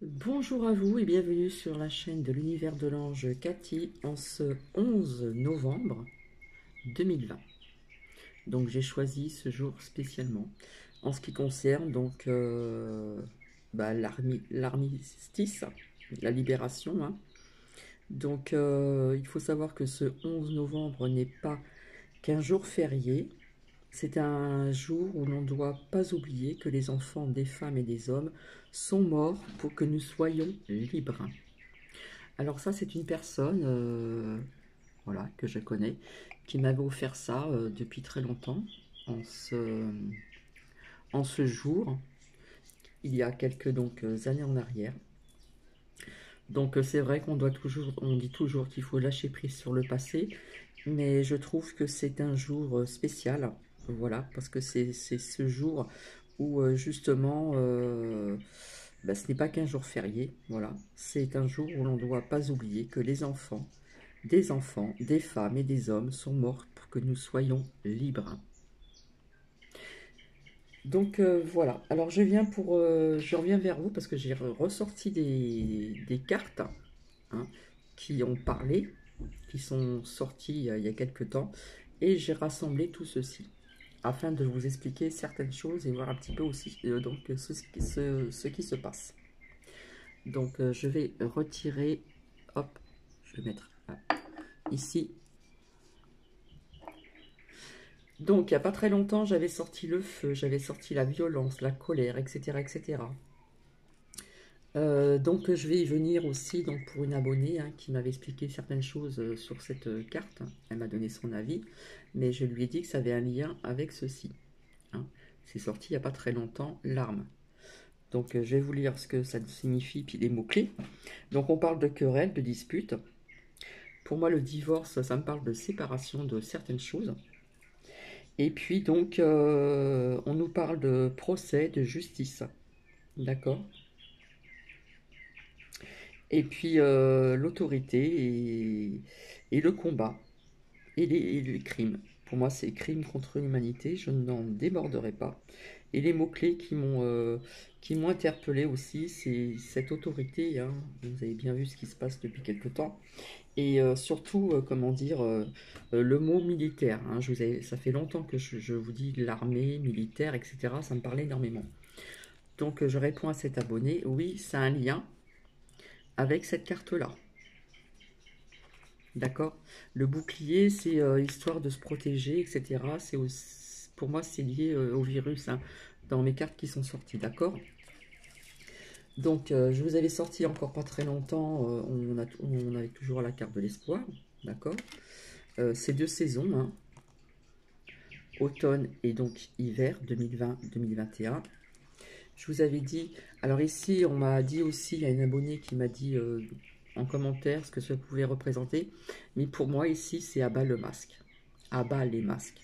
Bonjour à vous et bienvenue sur la chaîne de l'univers de l'ange Cathy en ce 11 novembre 2020. Donc j'ai choisi ce jour spécialement en ce qui concerne l'armistice, la libération, hein. Donc il faut savoir que ce 11 novembre n'est pas qu'un jour férié, c'est un jour où l'on ne doit pas oublier que les enfants des femmes et des hommes sont morts pour que nous soyons libres. Alors ça, c'est une personne voilà, que je connais, qui m'avait offert ça depuis très longtemps, en ce jour, il y a quelques années en arrière. Donc c'est vrai qu'on doit toujours, on dit toujours qu'il faut lâcher prise sur le passé, mais je trouve que c'est un jour spécial, voilà, parce que c'est ce jour où justement, ce n'est pas qu'un jour férié, voilà, c'est un jour où l'on ne doit pas oublier que les enfants, des femmes et des hommes sont morts pour que nous soyons libres. Donc voilà, alors je reviens vers vous parce que j'ai ressorti des cartes, hein, qui ont parlé, qui sont sorties il y a quelques temps, et j'ai rassemblé tout ceci afin de vous expliquer certaines choses et voir un petit peu aussi ce qui se passe. Donc je vais retirer, hop, je vais mettre là, ici. Donc, il n'y a pas très longtemps, j'avais sorti le feu, j'avais sorti la violence, la colère, etc. etc. Donc, je vais y venir aussi pour une abonnée, hein, qui m'avait expliqué certaines choses sur cette carte. Elle m'a donné son avis, mais je lui ai dit que ça avait un lien avec ceci, hein. C'est sorti il n'y a pas très longtemps, l'arme. Donc, je vais vous lire ce que ça signifie, puis les mots-clés. Donc, on parle de querelle, de dispute. Pour moi, le divorce, ça me parle de séparation de certaines choses. Et puis on nous parle de procès, de justice, d'accord? Et puis l'autorité et le combat et les crimes. Pour moi, c'est crime contre l'humanité, je n'en déborderai pas. Et les mots-clés qui m'ont interpellé aussi, c'est cette autorité, hein. Vous avez bien vu ce qui se passe depuis quelque temps. Et surtout, le mot militaire, hein. Ça fait longtemps que je vous dis l'armée, militaire, etc. Ça me parlait énormément. Donc je réponds à cet abonné, oui, ça a un lien avec cette carte-là. D'accord? Le bouclier, c'est histoire de se protéger, etc. Pour moi, c'est lié au virus, hein, dans mes cartes qui sont sorties, d'accord? Donc, je vous avais sorti encore pas très longtemps, on avait toujours la carte de l'espoir, d'accord? C'est deux saisons, hein, automne et donc hiver 2020-2021. Je vous avais dit, alors ici, on m'a dit aussi, il y a une abonnée qui m'a dit en commentaire ce que ça pouvait représenter, mais pour moi ici, c'est abat le masque, abat les masques,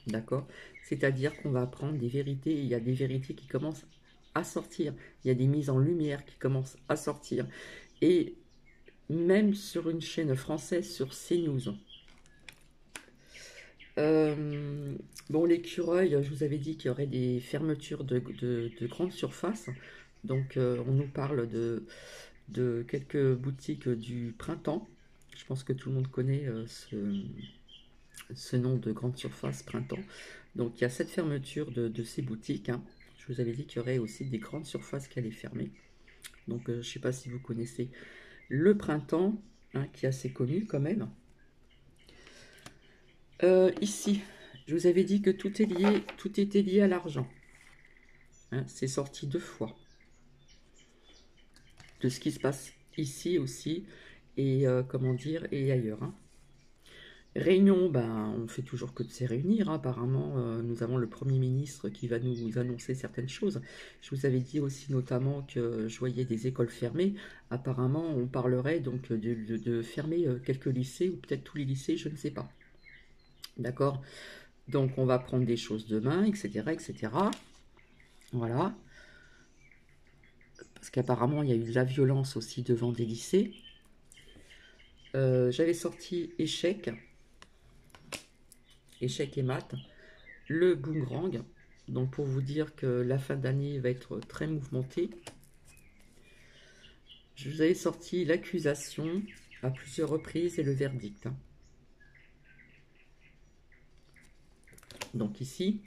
d'accord? C'est-à-dire qu'on va apprendre des vérités, et il y a des vérités qui commencent à sortir, il y a des mises en lumière qui commencent à sortir, et même sur une chaîne française, sur CNews. Bon, l'écureuil, je vous avais dit qu'il y aurait des fermetures de grandes surfaces. Donc, on nous parle de quelques boutiques du printemps. Je pense que tout le monde connaît ce nom de grande surface printemps. Donc, il y a cette fermeture de ces boutiques, hein. Je vous avais dit qu'il y aurait aussi des grandes surfaces qui allaient fermer. Donc, je ne sais pas si vous connaissez le printemps, hein, qui est assez connu quand même. Ici, je vous avais dit que tout est lié, tout était lié à l'argent, hein. C'est sorti deux fois de ce qui se passe ici aussi et et ailleurs, hein. Réunion, ben, on fait toujours que de se réunir, hein. Apparemment, nous avons le Premier ministre qui va nous annoncer certaines choses. Je vous avais dit aussi notamment que je voyais des écoles fermées. Apparemment, on parlerait donc de fermer quelques lycées ou peut-être tous les lycées, je ne sais pas. D'accord? Donc, on va prendre des choses demain, etc., etc. Voilà. Parce qu'apparemment, il y a eu de la violence aussi devant des lycées. J'avais sorti échec et maths, le boomerang. Donc pour vous dire que la fin d'année va être très mouvementée. Je vous avais sorti l'accusation à plusieurs reprises et le verdict. Donc ici,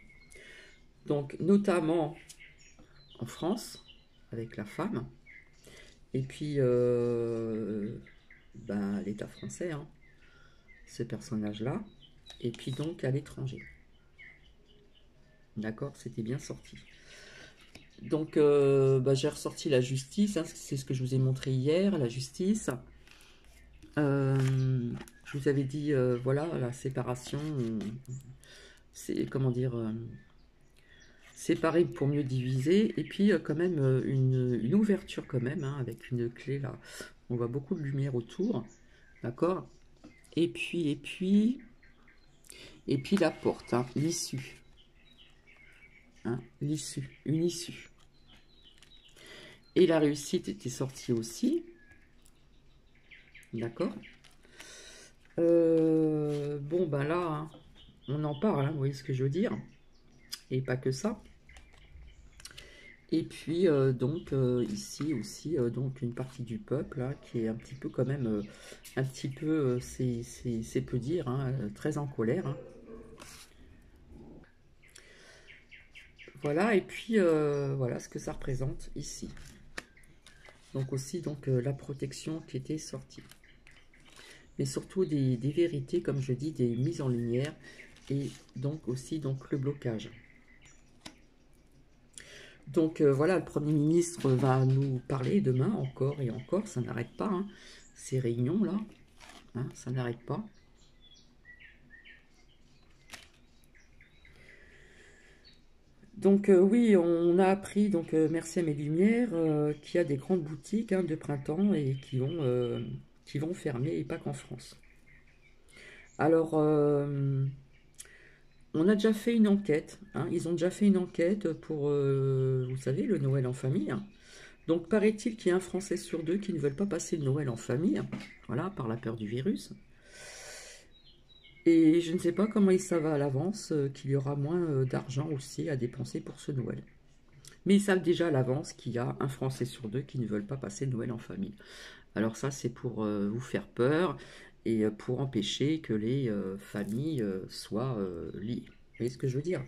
donc notamment en France, avec la femme, et puis ben, l'État français, hein, ce personnage-là, et puis donc à l'étranger. D'accord, c'était bien sorti. Donc bah, j'ai ressorti la justice, hein, c'est ce que je vous ai montré hier, la justice. Je vous avais dit, voilà, la séparation, c'est comment dire, séparer pour mieux diviser, et puis quand même une ouverture quand même, hein, avec une clé là, on voit beaucoup de lumière autour, d'accord, et puis la porte, hein, l'issue, hein, l'issue, une issue. Et la réussite était sortie aussi, d'accord. Bon ben là, hein, on en parle, hein, vous voyez ce que je veux dire, et pas que ça. Et puis donc ici aussi donc une partie du peuple là, qui est un petit peu quand même un petit peu c'est peu dire, hein, très en colère, hein. Voilà, et puis voilà ce que ça représente ici. Donc aussi donc la protection qui était sortie, mais surtout des vérités, comme je dis, des mises en lumière, et donc aussi donc le blocage. Donc voilà, le Premier ministre va nous parler demain encore et encore, ça n'arrête pas, hein, ces réunions là, hein, ça n'arrête pas. Donc oui, on a appris, donc merci à mes lumières, qu'il y a des grandes boutiques, hein, de printemps et qui vont fermer, et pas qu'en France. Alors, on a déjà fait une enquête, hein, ils ont déjà fait une enquête pour, vous savez, le Noël en famille, hein. Donc paraît-il qu'il y a un Français sur deux qui ne veulent pas passer le Noël en famille, voilà, par la peur du virus. Et je ne sais pas comment ils savent à l'avance qu'il y aura moins d'argent aussi à dépenser pour ce Noël. Mais ils savent déjà à l'avance qu'il y a un Français sur deux qui ne veulent pas passer Noël en famille. Alors ça, c'est pour vous faire peur et pour empêcher que les familles soient liées. Vous voyez ce que je veux dire?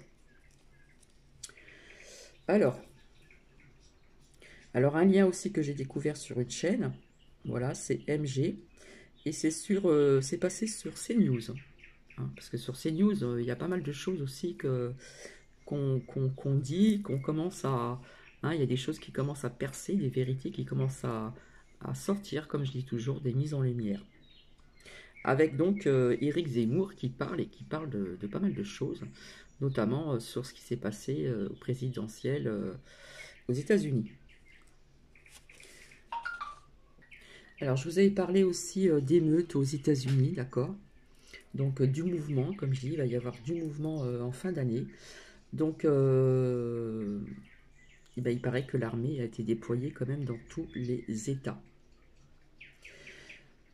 Alors, un lien aussi que j'ai découvert sur une chaîne, voilà, c'est MG, et c'est passé sur CNews, hein, parce que sur CNews, il y a pas mal de choses aussi qu'on dit, qu'on commence à... hein, il y a des choses qui commencent à percer, des vérités qui commencent à sortir, comme je dis toujours, des mises en lumière. Avec donc Éric Zemmour qui parle, et qui parle de pas mal de choses, notamment sur ce qui s'est passé au présidentiel aux États-Unis. Alors, je vous avais parlé aussi d'émeutes aux États-Unis, d'accord? Donc, du mouvement, comme je dis, il va y avoir du mouvement en fin d'année. Donc, eh ben, il paraît que l'armée a été déployée quand même dans tous les États.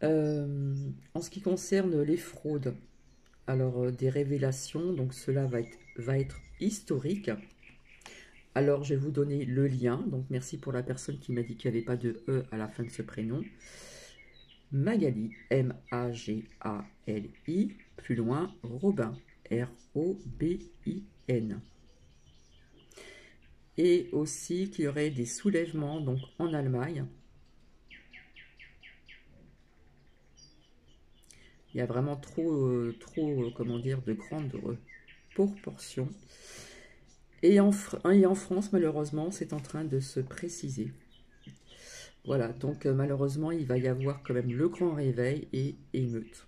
En ce qui concerne les fraudes, alors des révélations, donc cela va être historique. Alors je vais vous donner le lien, donc merci pour la personne qui m'a dit qu'il n'y avait pas de E à la fin de ce prénom. Magali, M-A-G-A-L-I, plus loin, Robin, R-O-B-I-N. Et aussi qu'il y aurait des soulèvements donc en Allemagne. Il y a vraiment trop, comment dire, de grandes proportions. Et en France, malheureusement, c'est en train de se préciser. Voilà, donc malheureusement, il va y avoir quand même le grand réveil et émeute.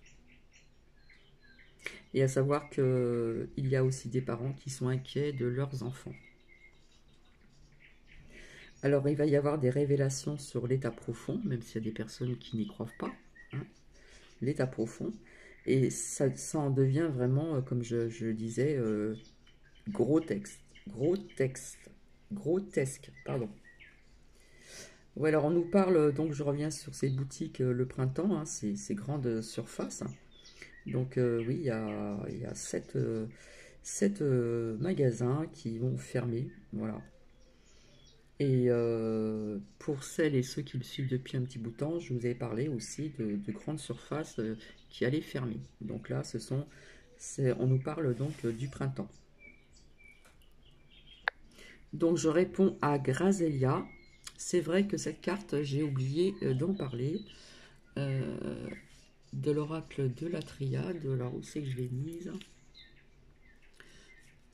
Et à savoir qu'il y a aussi des parents qui sont inquiets de leurs enfants. Alors, il va y avoir des révélations sur l'état profond, même s'il y a des personnes qui n'y croient pas, hein, l'état profond. Et ça en devient vraiment, comme je disais, gros texte, grotesque, pardon. Ouais, alors on nous parle, donc je reviens sur ces boutiques le printemps, hein, ces grandes surfaces. Donc oui, il y a 7 magasins qui vont fermer, voilà. Et pour celles et ceux qui me suivent depuis un petit bout de temps, je vous avais parlé aussi de grandes surfaces qui allaient fermer. Donc là, on nous parle donc du printemps. Donc je réponds à Grazelia. C'est vrai que cette carte, j'ai oublié d'en parler. De l'oracle de la triade. Alors où c'est que je l'ai mise?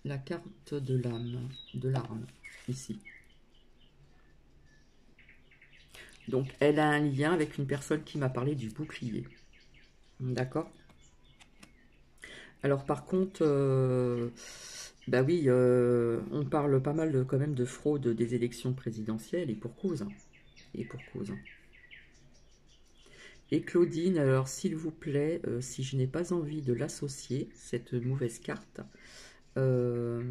La carte de l'âme, de l'arme, ici. Donc elle a un lien avec une personne qui m'a parlé du bouclier. D'accord? Alors par contre, bah oui, on parle pas mal quand même de fraude des élections présidentielles, et pour cause. Et pour cause. Et Claudine, alors s'il vous plaît, si je n'ai pas envie de l'associer, cette mauvaise carte, je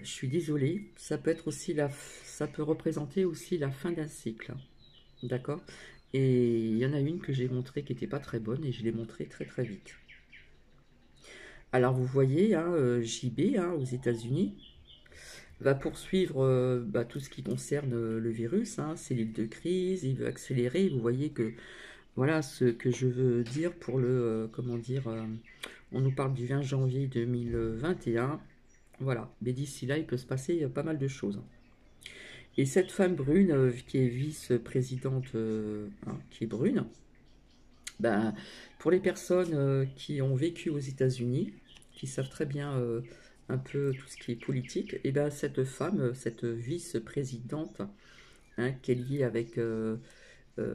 suis désolée, ça peut être aussi ça peut représenter aussi la fin d'un cycle. D'accord? Et il y en a une que j'ai montrée qui n'était pas très bonne, et je l'ai montrée très très vite. Alors vous voyez, hein, JB hein, aux États-Unis va poursuivre bah, tout ce qui concerne le virus, hein, cellules de crise, il veut accélérer. Vous voyez que voilà ce que je veux dire pour comment dire, on nous parle du 20 janvier 2021. Voilà, mais d'ici là, il peut se passer pas mal de choses. Et cette femme brune, qui est vice-présidente, hein, qui est brune, ben, pour les personnes qui ont vécu aux États-Unis, qui savent très bien un peu tout ce qui est politique, et ben cette femme, cette vice-présidente, hein, qui est liée avec,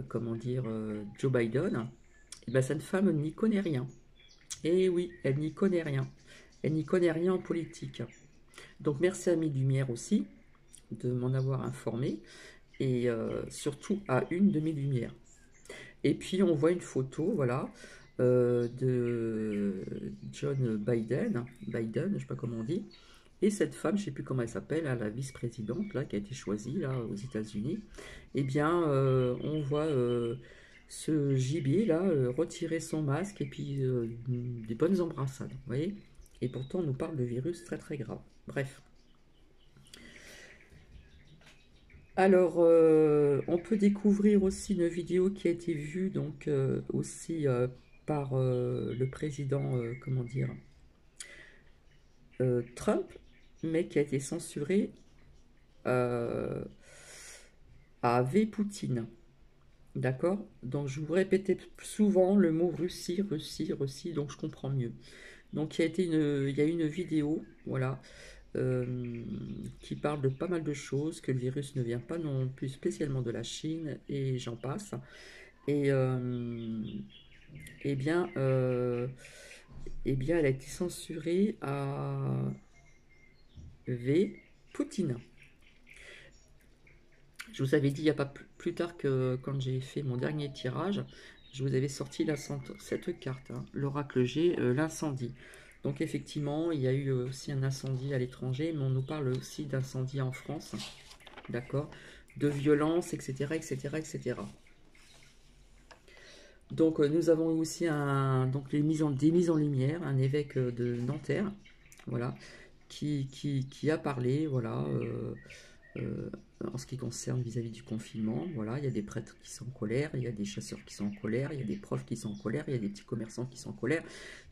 comment dire, Joe Biden, et ben cette femme n'y connaît rien. Et oui, elle n'y connaît rien. Elle n'y connaît rien en politique. Donc merci à Mes Lumières aussi de m'en avoir informé, et surtout à une de Mes Lumières. Et puis on voit une photo, voilà, de John Biden, je ne sais pas comment on dit, et cette femme, je ne sais plus comment elle s'appelle, hein, la vice-présidente là qui a été choisie là aux États-Unis. Eh bien, on voit ce gibier là retirer son masque, et puis des bonnes embrassades, vous voyez. Et pourtant, on nous parle de virus très très grave. Bref. Alors, on peut découvrir aussi une vidéo qui a été vue donc aussi par le président, comment dire, Trump, mais qui a été censurée à V. Poutine. D'accord? Donc, je vous répétais souvent le mot Russie, Russie, Russie, donc je comprends mieux. Donc, il y a une vidéo, voilà, qui parle de pas mal de choses, que le virus ne vient pas non plus spécialement de la Chine, et j'en passe. Et eh bien, elle a été censurée à V. Poutine. Je vous avais dit il n'y a pas plus tard que quand j'ai fait mon dernier tirage, je vous avais sorti cette carte, hein, l'oracle G, l'incendie. Donc effectivement, il y a eu aussi un incendie à l'étranger, mais on nous parle aussi d'incendie en France, d'accord, de violence, etc., etc., etc. Donc nous avons aussi donc des mises en lumière, un évêque de Nanterre, voilà, qui a parlé, voilà, en ce qui concerne vis-à-vis du confinement. Voilà, il y a des prêtres qui sont en colère, il y a des chasseurs qui sont en colère, il y a des profs qui sont en colère, il y a des petits commerçants qui sont en colère.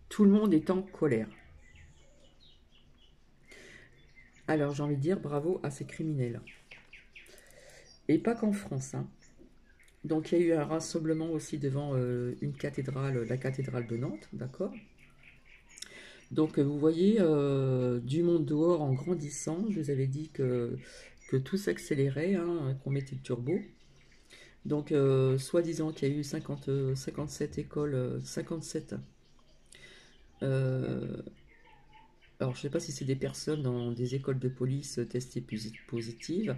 Tout le monde est en colère. Alors j'ai envie de dire bravo à ces criminels. Et pas qu'en France, hein. Donc il y a eu un rassemblement aussi devant une cathédrale, la cathédrale de Nantes, d'accord. Donc vous voyez du monde dehors en grandissant. Je vous avais dit que tout s'accélérait, hein, qu'on mettait le turbo. Donc soi-disant qu'il y a eu 57 écoles, 57. Alors je ne sais pas si c'est des personnes dans des écoles de police testées positives.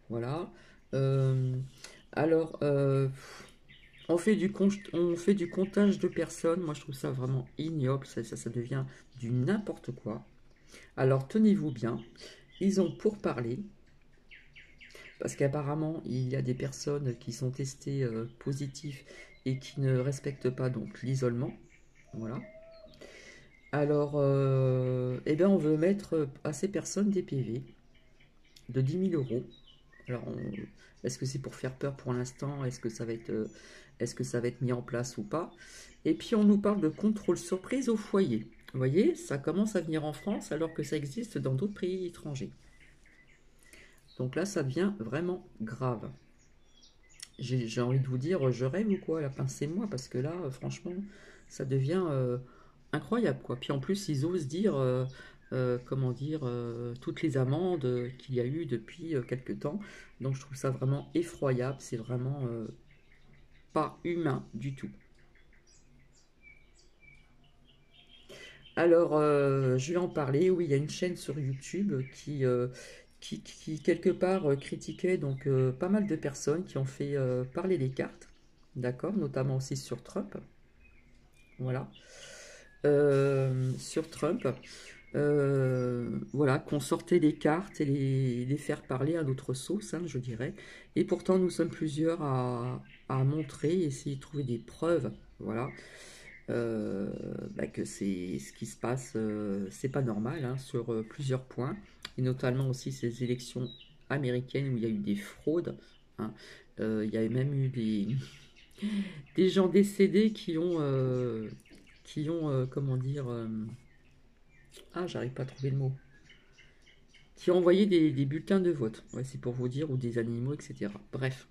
Voilà. Euh, alors, on fait du comptage de personnes. Moi, je trouve ça vraiment ignoble. Ça devient du n'importe quoi. Alors, tenez-vous bien. Ils ont pourparlé. Parce qu'apparemment, il y a des personnes qui sont testées positives et qui ne respectent pas donc l'isolement. Voilà. Alors, eh bien, on veut mettre à ces personnes des PV de 10 000 euros. Alors, est-ce que c'est pour faire peur pour l'instant? Est-ce que ça va être mis en place ou pas? Et puis, on nous parle de contrôle surprise au foyer. Vous voyez, ça commence à venir en France alors que ça existe dans d'autres pays étrangers. Donc là, ça devient vraiment grave. J'ai envie de vous dire, je rêve ou quoi, la pincez-moi, parce que là, franchement, ça devient incroyable, quoi. Puis en plus, ils osent dire, comment dire, toutes les amendes qu'il y a eu depuis quelque temps. Donc je trouve ça vraiment effroyable, c'est vraiment pas humain du tout. Alors, je vais en parler. Oui, il y a une chaîne sur YouTube qui quelque part, critiquait donc pas mal de personnes qui ont fait parler les cartes, d'accord, notamment aussi sur Trump. Voilà. Sur Trump, voilà, qu'on sortait les cartes et les faire parler à notre sauce, hein, je dirais. Et pourtant, nous sommes plusieurs à montrer, essayer de trouver des preuves, voilà, euh, que c'est ce qui se passe, c'est pas normal, hein, sur plusieurs points, et notamment aussi ces élections américaines où il y a eu des fraudes, hein. Il y a même eu des gens décédés qui ont, comment dire, ah, j'arrive pas à trouver le mot, qui ont envoyé des bulletins de vote. Ouais, c'est pour vous dire, ou des animaux, etc. Bref.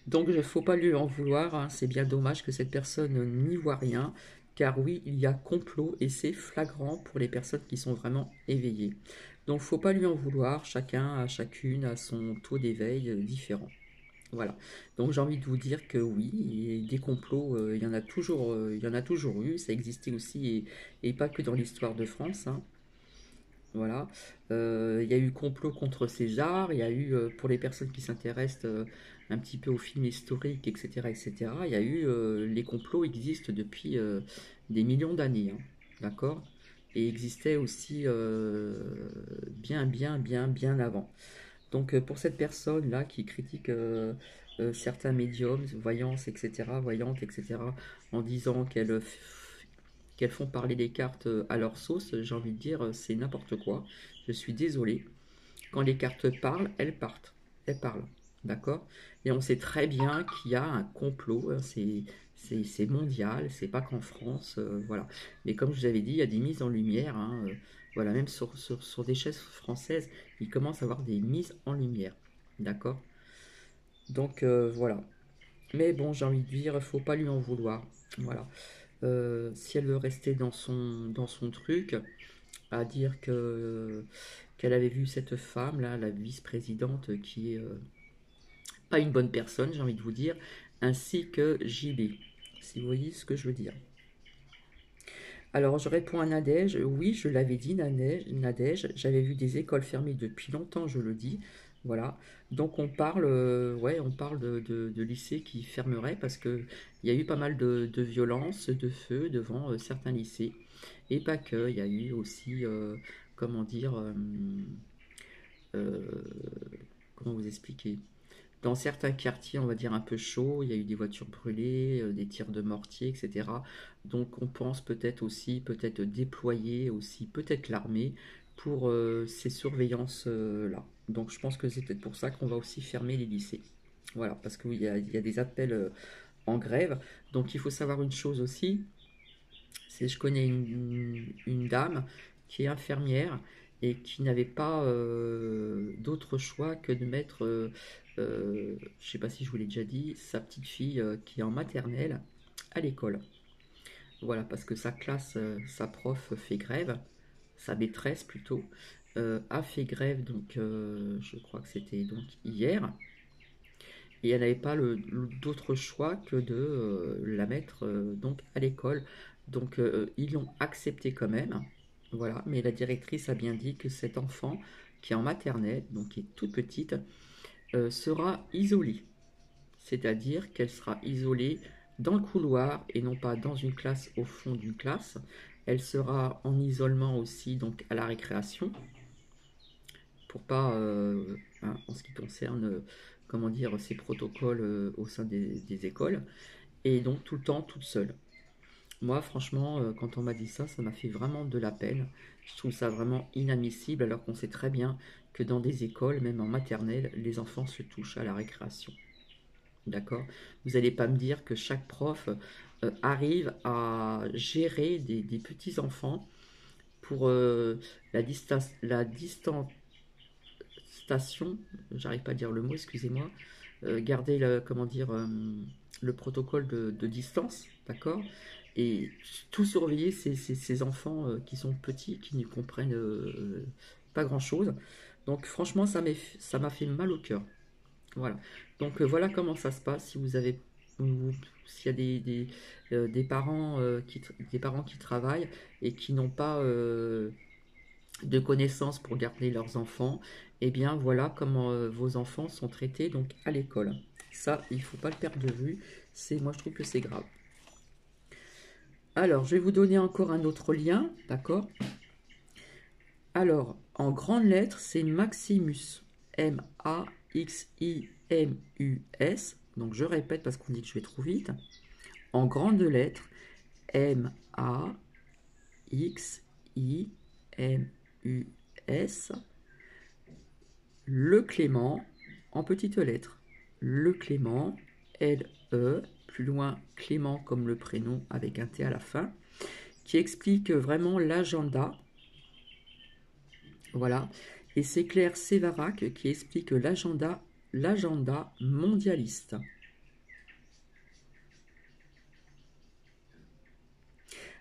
Donc, il ne faut pas lui en vouloir, hein. C'est bien dommage que cette personne n'y voit rien, car oui, il y a complot et c'est flagrant pour les personnes qui sont vraiment éveillées. Donc, faut pas lui en vouloir. Chacun, à chacune, a son taux d'éveil différent. Voilà. Donc j'ai envie de vous dire que oui, des complots, il y en a toujours eu. Ça existait aussi et pas que dans l'histoire de France, hein. Voilà. Il y a eu complot contre César. Il y a eu, pour les personnes qui s'intéressent un petit peu aux films historiques, etc., etc. Il y a eu, les complots existent depuis des millions d'années, hein. D'accord? Et existaient aussi bien, bien, bien, bien avant. Donc pour cette personne-là qui critique certains médiums, voyances, etc., voyantes, etc., en disant qu'elles font parler les cartes à leur sauce, j'ai envie de dire c'est n'importe quoi. Je suis désolé. Quand les cartes parlent, elles partent. Elles parlent. D'accord? Et on sait très bien qu'il y a un complot, hein. C'est mondial, c'est pas qu'en France, voilà. Mais comme je vous avais dit, il y a des mises en lumière, hein, voilà, même sur des chaises françaises, il commence à avoir des mises en lumière. D'accord? Donc voilà. Mais bon, j'ai envie de dire, faut pas lui en vouloir. Voilà. Si elle veut rester dans son truc, à dire qu'elle avait vu cette femme là, la vice-présidente, qui est pas une bonne personne, j'ai envie de vous dire, ainsi que JB. Si vous voyez ce que je veux dire. Alors je réponds à Nadège, oui, je l'avais dit, Nadège, j'avais vu des écoles fermées depuis longtemps, je le dis. Voilà. Donc on parle, ouais, on parle de lycées qui fermeraient parce que il y a eu pas mal de violences, de feux devant certains lycées. Et pas que, il y a eu aussi, comment dire, euh, comment vous expliquer? Dans certains quartiers, on va dire un peu chauds, il y a eu des voitures brûlées, des tirs de mortier, etc. Donc on pense peut-être aussi, peut-être déployer aussi, peut-être l'armée pour ces surveillances-là. Donc je pense que c'est peut-être pour ça qu'on va aussi fermer les lycées. Voilà, parce qu'il y a des appels en grève. Donc il faut savoir une chose aussi, c'est je connais une dame qui est infirmière et qui n'avait pas d'autre choix que de mettre, je ne sais pas si je vous l'ai déjà dit, sa petite fille qui est en maternelle à l'école. Voilà, parce que sa classe, sa prof fait grève, sa maîtresse plutôt, a fait grève, donc je crois que c'était donc hier, et elle n'avait pas d'autre choix que de la mettre donc à l'école. Donc ils l'ont accepté quand même, voilà. Mais la directrice a bien dit que cet enfant qui est en maternelle, donc qui est toute petite, sera isolée. C'est-à-dire qu'elle sera isolée dans le couloir et non pas dans une classe au fond d'une classe. Elle sera en isolement aussi donc à la récréation pour pas, hein, en ce qui concerne, comment dire, ces protocoles au sein des écoles, et donc tout le temps toute seule. Moi, franchement, quand on m'a dit ça, ça m'a fait vraiment de la peine. Je trouve ça vraiment inadmissible, alors qu'on sait très bien que dans des écoles, même en maternelle, les enfants se touchent à la récréation. D'accord? Vous n'allez pas me dire que chaque prof arrive à gérer des petits enfants pour la distanciation, j'arrive pas à dire le mot, excusez-moi, garder comment dire, le protocole de distance, d'accord? Et tout surveiller ces enfants qui sont petits, qui ne comprennent pas grand-chose. Donc franchement, ça m'a fait mal au cœur. Voilà. Donc voilà comment ça se passe. Si vous avez, s'il y a des parents qui travaillent et qui n'ont pas de connaissances pour garder leurs enfants, eh bien voilà comment vos enfants sont traités donc à l'école. Ça, il ne faut pas le perdre de vue. Moi, je trouve que c'est grave. Alors, je vais vous donner encore un autre lien, d'accord? Alors, en grandes lettres, c'est Maximus. M-A-X-I-M-U-S. Donc, je répète parce qu'on dit que je vais trop vite. En grandes lettres, M-A-X-I-M-U-S. Le Clément, en petites lettres. Le Clément, L-E, plus loin Clément comme le prénom avec un T à la fin, qui explique vraiment l'agenda. Voilà. Et c'est Claire Sévarac qui explique l'agenda mondialiste.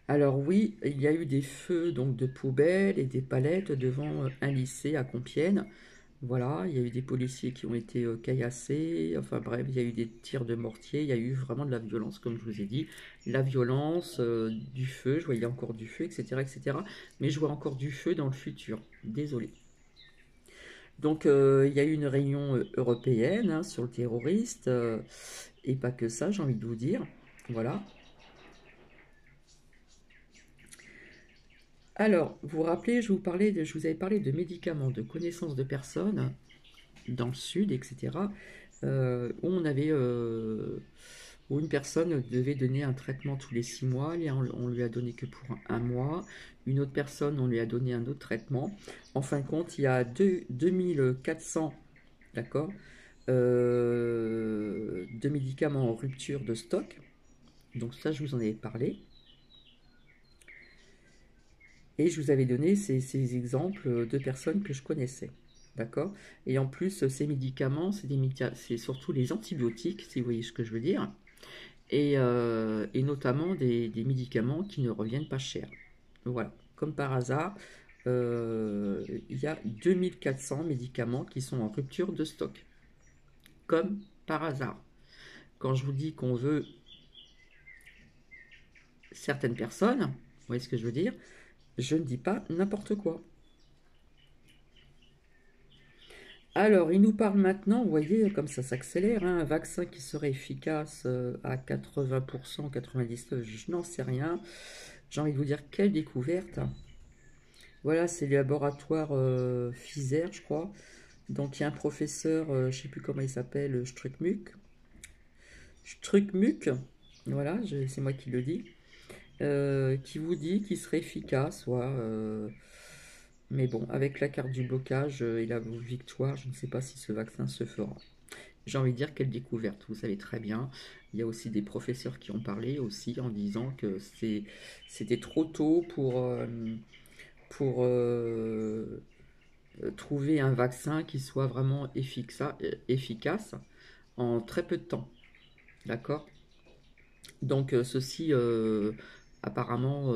Alors oui, il y a eu des feux donc de poubelles et des palettes devant un lycée à Compiègne. Voilà, il y a eu des policiers qui ont été caillassés, enfin bref, il y a eu des tirs de mortier, il y a eu vraiment de la violence, comme je vous ai dit. La violence, du feu, je voyais encore du feu, etc., etc. Mais je vois encore du feu dans le futur, désolé. Donc il y a eu une réunion européenne hein, sur le terroriste, et pas que ça, j'ai envie de vous dire. Voilà. Alors, vous vous rappelez, je vous avais parlé de médicaments, de connaissances de personnes dans le sud, etc., où une personne devait donner un traitement tous les 6 mois, et on lui a donné que pour un mois. Une autre personne, on lui a donné un autre traitement. En fin de compte, il y a 2400, d'accord, de médicaments en rupture de stock. Donc ça, je vous en avais parlé. Et je vous avais donné ces exemples de personnes que je connaissais. D'accord? Et en plus, ces médicaments, c'est surtout les antibiotiques, si vous voyez ce que je veux dire. Et notamment des médicaments qui ne reviennent pas cher. Voilà. Comme par hasard, il y a 2400 médicaments qui sont en rupture de stock. Comme par hasard. Quand je vous dis qu'on veut certaines personnes, vous voyez ce que je veux dire? Je ne dis pas n'importe quoi. Alors, il nous parle maintenant, vous voyez, comme ça s'accélère, hein, un vaccin qui serait efficace à 80%, 99%, je n'en sais rien. J'ai envie de vous dire, quelle découverte. Voilà, c'est le laboratoire Pfizer, je crois. Donc, il y a un professeur, je ne sais plus comment il s'appelle, Struckmuck, voilà, c'est moi qui le dis, qui vous dit qu'il serait efficace, mais bon, avec la carte du blocage et la victoire, je ne sais pas si ce vaccin se fera. J'ai envie de dire quelle découverte, vous savez très bien. Il y a aussi des professeurs qui ont parlé aussi en disant que c'était trop tôt pour trouver un vaccin qui soit vraiment efficace en très peu de temps. D'accord? Donc ceci, apparemment,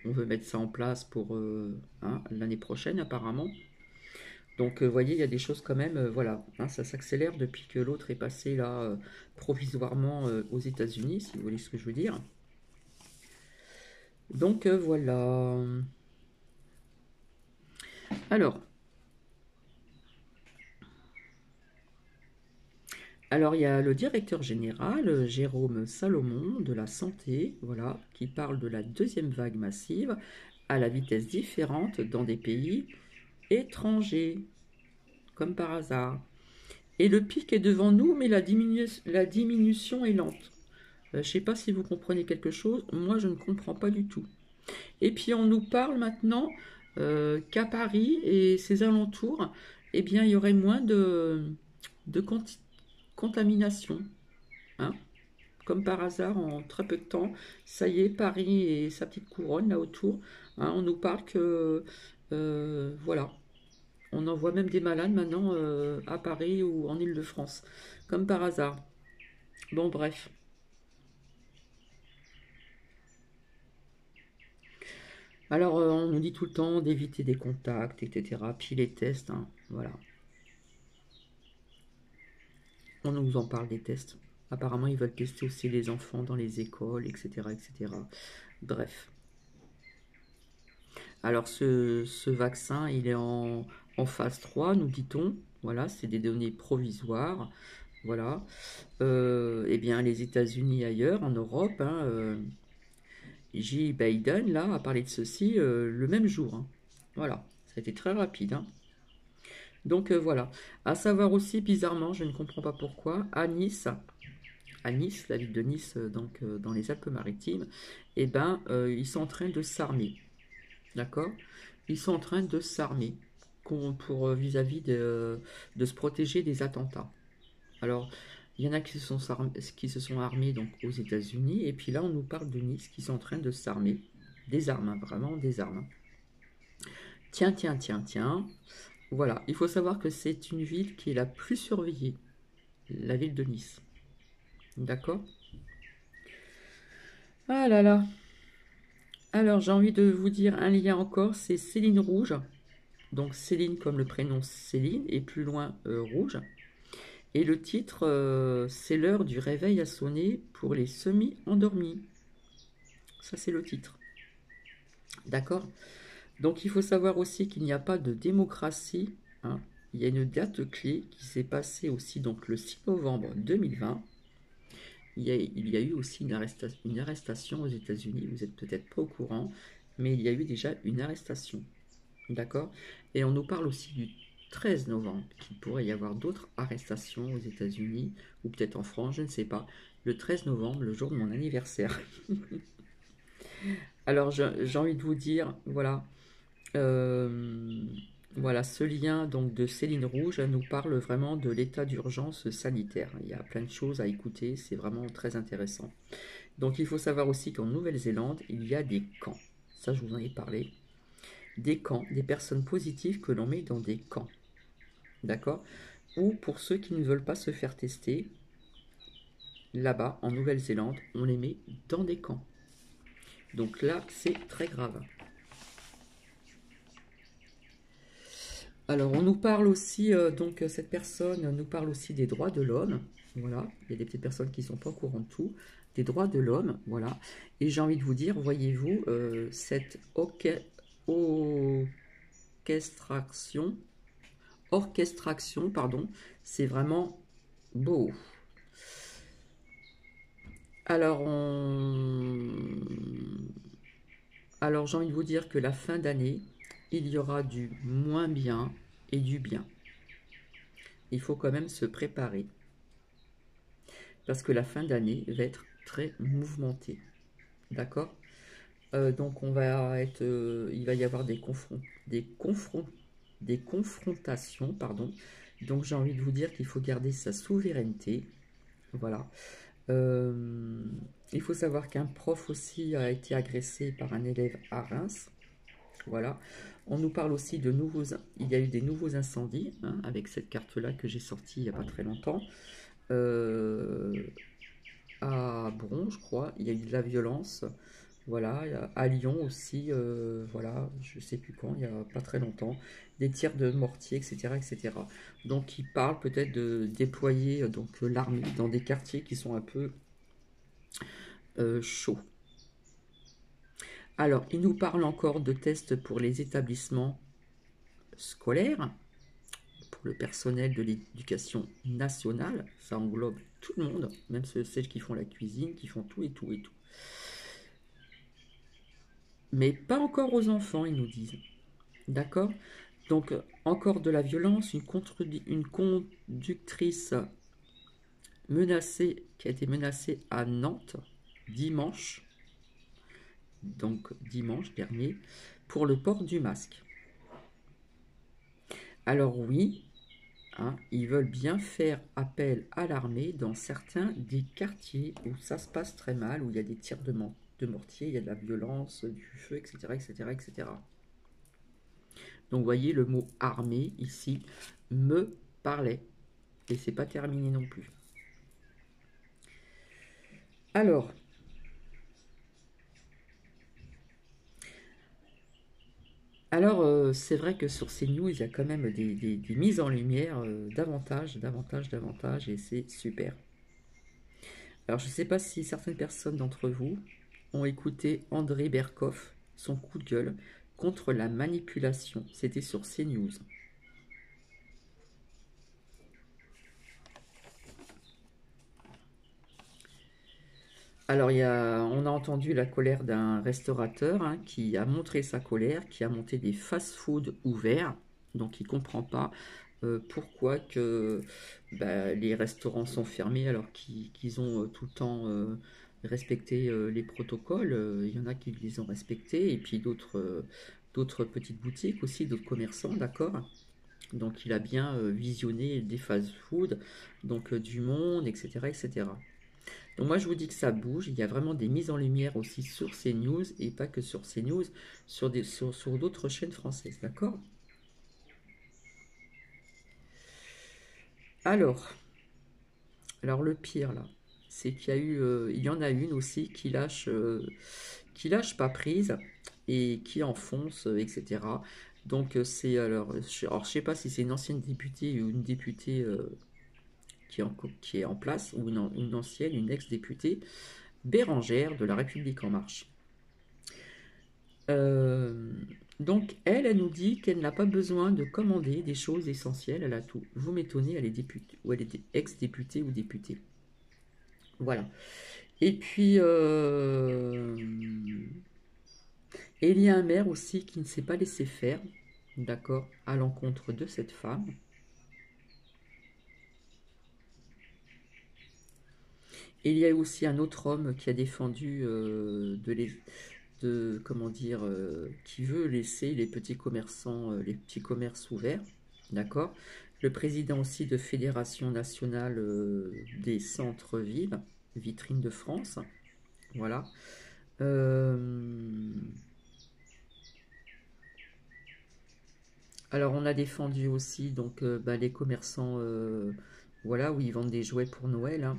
on veut mettre ça en place pour hein, l'année prochaine, apparemment. Donc, vous voyez, il y a des choses quand même, voilà, hein, ça s'accélère depuis que l'autre est passé là, provisoirement aux États-Unis, si vous voyez ce que je veux dire. Donc, voilà. Alors, il y a le directeur général, Jérôme Salomon, de la santé, voilà, qui parle de la deuxième vague massive à la vitesse différente dans des pays étrangers, comme par hasard. Et le pic est devant nous, mais la diminution est lente. Je ne sais pas si vous comprenez quelque chose, moi je ne comprends pas du tout. Et puis on nous parle maintenant qu'à Paris et ses alentours, eh bien, il y aurait moins de contamination, hein. Comme par hasard, en très peu de temps, ça y est, Paris et sa petite couronne là autour, hein, on nous parle que, voilà, on envoie même des malades maintenant à Paris ou en Île-de-France, comme par hasard. Bon, bref. Alors, on nous dit tout le temps d'éviter des contacts, etc. Puis les tests, hein, voilà. On nous en parle des tests. Apparemment, ils veulent tester aussi les enfants dans les écoles, etc., etc. Bref. Alors, ce vaccin, il est en phase 3, nous dit-on. Voilà, c'est des données provisoires. Voilà. Eh bien, les États-Unis ailleurs, en Europe, hein, J. Biden, là, a parlé de ceci le même jour, hein. Voilà, ça a été très rapide, hein. Donc voilà. À savoir aussi, bizarrement, je ne comprends pas pourquoi, à Nice, la ville de Nice, donc dans les Alpes-Maritimes, eh ben, ils sont en train de s'armer. D'accord? Ils sont en train de s'armer pour vis-à-vis de se protéger des attentats. Alors, il y en a qui se sont armés donc aux États-Unis, et puis là, on nous parle de Nice qui sont en train de s'armer. Des armes, hein, vraiment des armes, hein. Tiens, tiens, tiens, tiens. Voilà, il faut savoir que c'est une ville qui est la plus surveillée, la ville de Nice. D'accord? Ah là là. Alors, j'ai envie de vous dire un lien encore, c'est Céline Rouge. Donc Céline comme le prénom Céline, et plus loin Rouge. Et le titre, c'est l'heure du réveil a sonné pour les semi-endormis. Ça, c'est le titre. D'accord? Donc, il faut savoir aussi qu'il n'y a pas de démocratie, hein. Il y a une date clé qui s'est passée aussi donc le 6 novembre 2020. Il y a eu aussi une arrestation aux États-Unis. Vous n'êtes peut-être pas au courant, mais il y a eu déjà une arrestation. D'accord? Et on nous parle aussi du 13 novembre, qu'il pourrait y avoir d'autres arrestations aux États-Unis, ou peut-être en France, je ne sais pas. Le 13 novembre, le jour de mon anniversaire. Alors, j'ai envie de vous dire, voilà, euh, voilà, ce lien donc de Céline Rouge nous parle vraiment de l'état d'urgence sanitaire. Il y a plein de choses à écouter, c'est vraiment très intéressant. Donc, il faut savoir aussi qu'en Nouvelle-Zélande, il y a des camps. Ça, je vous en ai parlé. Des camps, des personnes positives que l'on met dans des camps. D'accord? Ou pour ceux qui ne veulent pas se faire tester, là-bas, en Nouvelle-Zélande, on les met dans des camps. Donc là, c'est très grave. Alors, on nous parle aussi, donc cette personne nous parle aussi des droits de l'homme. Voilà, il y a des petites personnes qui ne sont pas au courant de tout. Des droits de l'homme, voilà. Et j'ai envie de vous dire, voyez-vous, cette orchestration, pardon, c'est vraiment beau. Alors, Alors j'ai envie de vous dire que la fin d'année, il y aura du moins bien et du bien. Il faut quand même se préparer parce que la fin d'année va être très mouvementée. D'accord? Donc il va y avoir des confrontations, pardon. Donc j'ai envie de vous dire qu'il faut garder sa souveraineté. Voilà. Euh, il faut savoir qu'un prof aussi a été agressé par un élève à Reims. Voilà. On nous parle aussi de nouveaux... Il y a eu des nouveaux incendies, hein, avec cette carte-là que j'ai sortie il n'y a pas très longtemps. Euh, à Bron, je crois, il y a eu de la violence. Voilà. À Lyon aussi, voilà, je ne sais plus quand, il n'y a pas très longtemps. Des tirs de mortier, etc., etc. Donc, il parle peut-être de déployer donc l'armée dans des quartiers qui sont un peu chauds. Alors, il nous parle encore de tests pour les établissements scolaires, pour le personnel de l'éducation nationale. Ça englobe tout le monde, même celles qui font la cuisine, qui font tout et tout et tout. Mais pas encore aux enfants, ils nous disent. D'accord? Donc, encore de la violence, une conductrice menacée, qui a été menacée à Nantes dimanche, donc dimanche dernier, pour le port du masque. Alors oui, hein, ils veulent bien faire appel à l'armée dans certains des quartiers où ça se passe très mal, où il y a des tirs de mortier, il y a de la violence, du feu, etc., etc., etc. Donc vous voyez, le mot armée ici me parlait. Et c'est pas terminé non plus. Alors, c'est vrai que sur ces news, il y a quand même des mises en lumière davantage, et c'est super. Alors, je ne sais pas si certaines personnes d'entre vous ont écouté André Berkoff, son coup de gueule contre la manipulation. C'était sur CNews. Alors, on a entendu la colère d'un restaurateur, hein, qui a montré sa colère, qui a monté des fast-food ouverts. Donc, il ne comprend pas pourquoi que les restaurants sont fermés alors qu'ils ont tout le temps respecté les protocoles. Il y en a qui les ont respectés, et puis d'autres petites boutiques aussi, d'autres commerçants, d'accord? Donc, il a bien visionné des fast-food, donc du monde, etc., etc. Donc moi je vous dis que ça bouge, il y a vraiment des mises en lumière aussi sur CNews, et pas que sur CNews, sur d'autres chaînes françaises, d'accord? Alors, alors le pire là, c'est il y en a une aussi qui lâche pas prise et qui enfonce, etc. Donc alors je sais pas si c'est une ancienne députée ou une députée qui est en place, ou une ancienne, une ex-députée, Bérangère de La République En Marche. Euh, donc, elle nous dit qu'elle n'a pas besoin de commander des choses essentielles, elle a tout. Vous m'étonnez, elle est députée, ou elle est ex-députée ou députée. Voilà. Et puis, et il y a un maire aussi qui ne s'est pas laissé faire, d'accord, à l'encontre de cette femme. Et il y a aussi un autre homme qui a défendu comment dire, qui veut laisser les petits commerçants, les petits commerces ouverts, d'accord. Le président aussi de Fédération nationale des centres-villes, Vitrine de France, voilà. Euh, alors on a défendu aussi donc les commerçants, voilà, où ils vendent des jouets pour Noël, hein.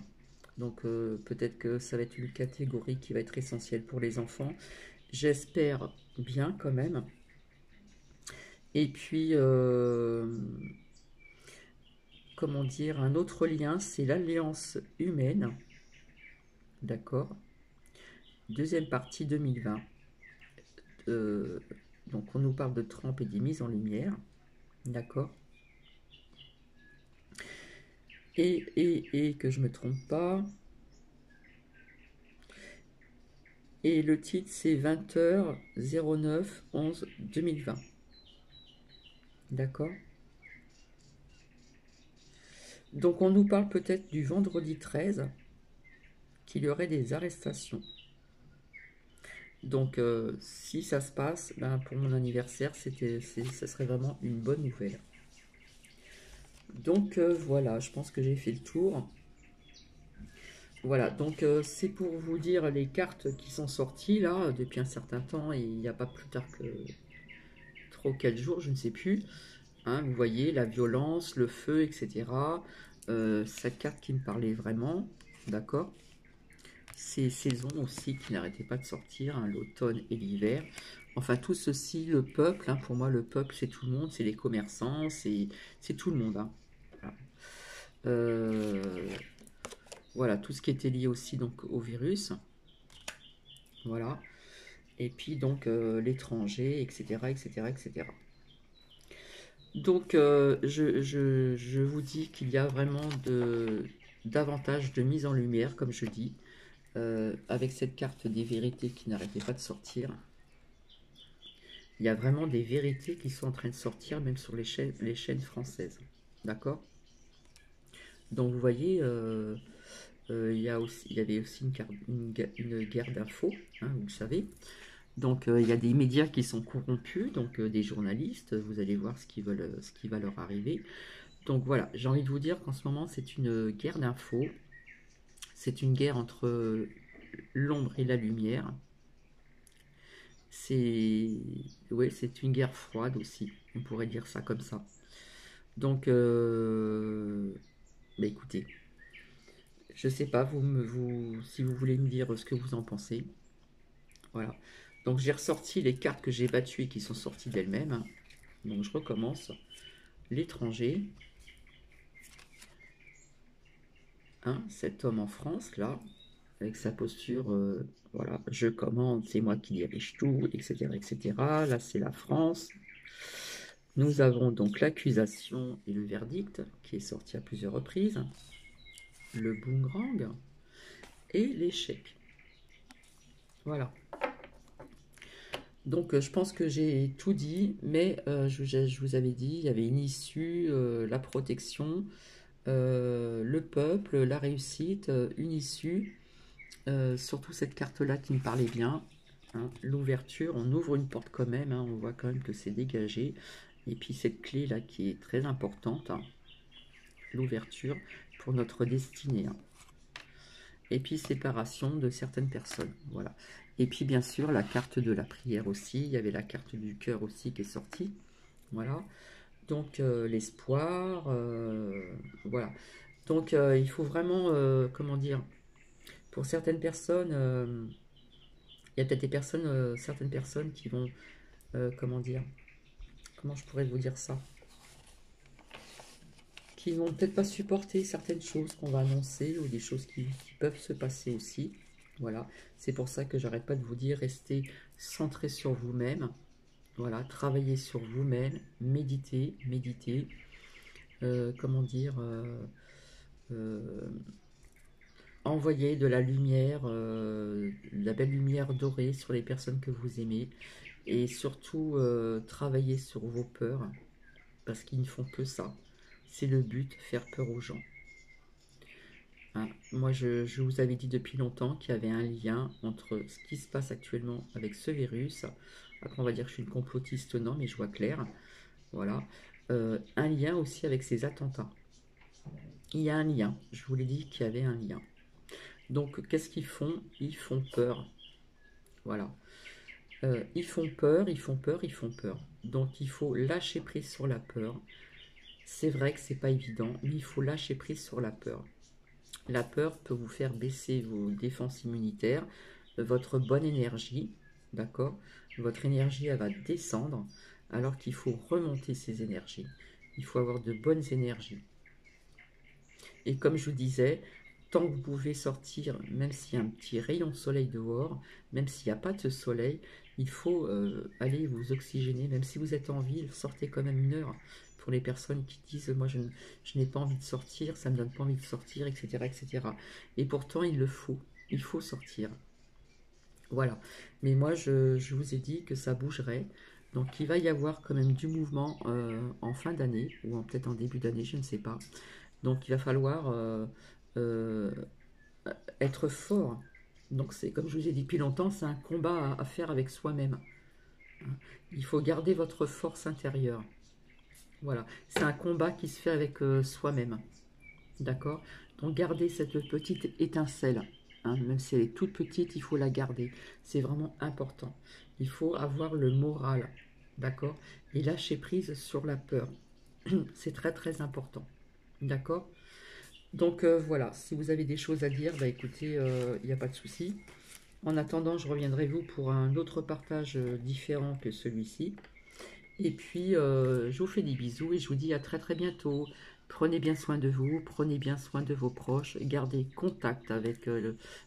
Donc peut-être que ça va être une catégorie qui va être essentielle pour les enfants. J'espère bien quand même. Et puis, comment dire, un autre lien, c'est l'Alliance humaine, d'accord. Deuxième partie 2020. Euh, donc on nous parle de Trump et des mises en lumière, d'accord. Et que je me trompe pas. Et le titre c'est 20h09-11-2020, d'accord. Donc on nous parle peut-être du vendredi 13, qu'il y aurait des arrestations. Donc, si ça se passe, ben, pour mon anniversaire, ça serait vraiment une bonne nouvelle. Donc, voilà, je pense que j'ai fait le tour. Voilà, donc c'est pour vous dire les cartes qui sont sorties là depuis un certain temps, et il n'y a pas plus tard que 3 ou 4 jours, je ne sais plus. Hein, vous voyez, la violence, le feu, etc. Cette carte qui me parlait vraiment, d'accord. Ces saisons aussi qui n'arrêtaient pas de sortir, hein, l'automne et l'hiver. Enfin, tout ceci, le peuple, hein, pour moi, le peuple, c'est tout le monde, c'est les commerçants, c'est tout le monde, hein. Voilà. Euh, voilà, tout ce qui était lié aussi donc au virus. Voilà. Et puis donc l'étranger, etc., etc., etc. Donc, je vous dis qu'il y a vraiment davantage de mise en lumière, comme je dis, avec cette carte des vérités qui n'arrêtait pas de sortir. Il y a vraiment des vérités qui sont en train de sortir, même sur les chaînes françaises. D'accord. Donc vous voyez, il y avait aussi une guerre d'infos, hein, vous le savez. Donc il y a des médias qui sont corrompus, donc des journalistes, vous allez voir ce qui va leur arriver. Donc voilà, j'ai envie de vous dire qu'en ce moment c'est une guerre d'infos, c'est une guerre entre l'ombre et la lumière. C'est ouais, c'est une guerre froide aussi, on pourrait dire ça comme ça. Donc bah écoutez, je sais pas si vous voulez me dire ce que vous en pensez. Voilà. Donc j'ai ressorti les cartes que j'ai battues et qui sont sorties d'elles-mêmes. Donc je recommence. L'étranger, hein, cet homme en France là, avec sa posture, voilà, je commande, c'est moi qui dirige tout, etc., etc. Là c'est la France. Nous avons donc l'accusation et le verdict qui est sorti à plusieurs reprises, le boomerang et l'échec. Voilà. Donc je pense que j'ai tout dit, mais je vous avais dit, il y avait une issue, la protection, le peuple, la réussite, une issue, surtout cette carte-là qui me parlait bien, hein, l'ouverture, on ouvre une porte quand même, hein, on voit quand même que c'est dégagé, et puis cette clé-là qui est très importante, hein, l'ouverture pour notre destinée. Hein. Et puis séparation de certaines personnes, voilà. Et puis bien sûr la carte de la prière aussi, il y avait la carte du cœur aussi qui est sortie, voilà. Donc l'espoir, voilà. Donc il faut vraiment, comment dire, pour certaines personnes, il y a peut-être des personnes, certaines personnes qui vont, comment dire, comment je pourrais vous dire ça, qui vont peut-être pas supporter certaines choses qu'on va annoncer ou des choses qui peuvent se passer aussi. Voilà, c'est pour ça que j'arrête pas de vous dire, restez centré sur vous-même. Voilà, travaillez sur vous-même, méditez, méditez. Comment dire, euh, envoyez de la lumière, de la belle lumière dorée sur les personnes que vous aimez. Et surtout, travaillez sur vos peurs, parce qu'ils ne font que ça. C'est le but, faire peur aux gens. Hein. Moi, je vous avais dit depuis longtemps qu'il y avait un lien entre ce qui se passe actuellement avec ce virus. Après, on va dire que je suis une complotiste, non, mais je vois clair. Voilà. Un lien aussi avec ces attentats. Il y a un lien. Je vous l'ai dit qu'il y avait un lien. Donc, qu'est-ce qu'ils font? Ils font peur. Voilà. Ils font peur, ils font peur, ils font peur. Donc, il faut lâcher prise sur la peur. C'est vrai que c'est pas évident, mais il faut lâcher prise sur la peur. La peur peut vous faire baisser vos défenses immunitaires, votre bonne énergie, d'accord? Votre énergie, elle va descendre, alors qu'il faut remonter ces énergies. Il faut avoir de bonnes énergies. Et comme je vous disais, tant que vous pouvez sortir, même s'il y a un petit rayon de soleil dehors, même s'il n'y a pas de soleil, il faut aller vous oxygéner, même si vous êtes en ville, sortez quand même une heure. Pour les personnes qui disent moi je n'ai pas envie de sortir, ça ne me donne pas envie de sortir, etc., etc. Et pourtant il le faut, il faut sortir. Voilà. Mais moi je vous ai dit que ça bougerait. Donc il va y avoir quand même du mouvement en fin d'année, ou peut-être en début d'année, je ne sais pas. Donc il va falloir euh, être fort. Donc c'est comme je vous ai dit depuis longtemps, c'est un combat à faire avec soi-même. Il faut garder votre force intérieure. Voilà, c'est un combat qui se fait avec soi-même. D'accord? Donc gardez cette petite étincelle. Hein, même si elle est toute petite, il faut la garder. C'est vraiment important. Il faut avoir le moral. D'accord? Et lâcher prise sur la peur. C'est très très important. D'accord? Donc voilà, si vous avez des choses à dire, bah écoutez, il n'y a pas de souci. En attendant, je reviendrai vous pour un autre partage différent que celui-ci. Et puis, je vous fais des bisous et je vous dis à très très bientôt. Prenez bien soin de vous, prenez bien soin de vos proches, gardez contact avec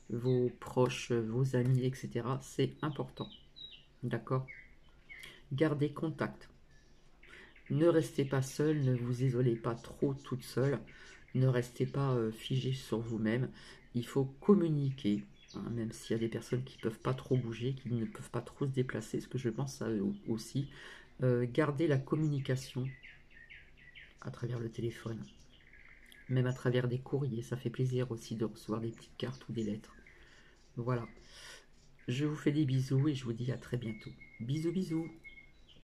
vos proches, vos amis, etc. C'est important. D'accord? Gardez contact. Ne restez pas seul, ne vous isolez pas trop toute seule, ne restez pas figé sur vous-même. Il faut communiquer, hein, même s'il y a des personnes qui ne peuvent pas trop bouger, qui ne peuvent pas trop se déplacer, ce que je pense à eux aussi. Gardez la communication à travers le téléphone, même à travers des courriers. Ça fait plaisir aussi de recevoir des petites cartes ou des lettres. Voilà. Je vous fais des bisous et je vous dis à très bientôt. Bisous bisous.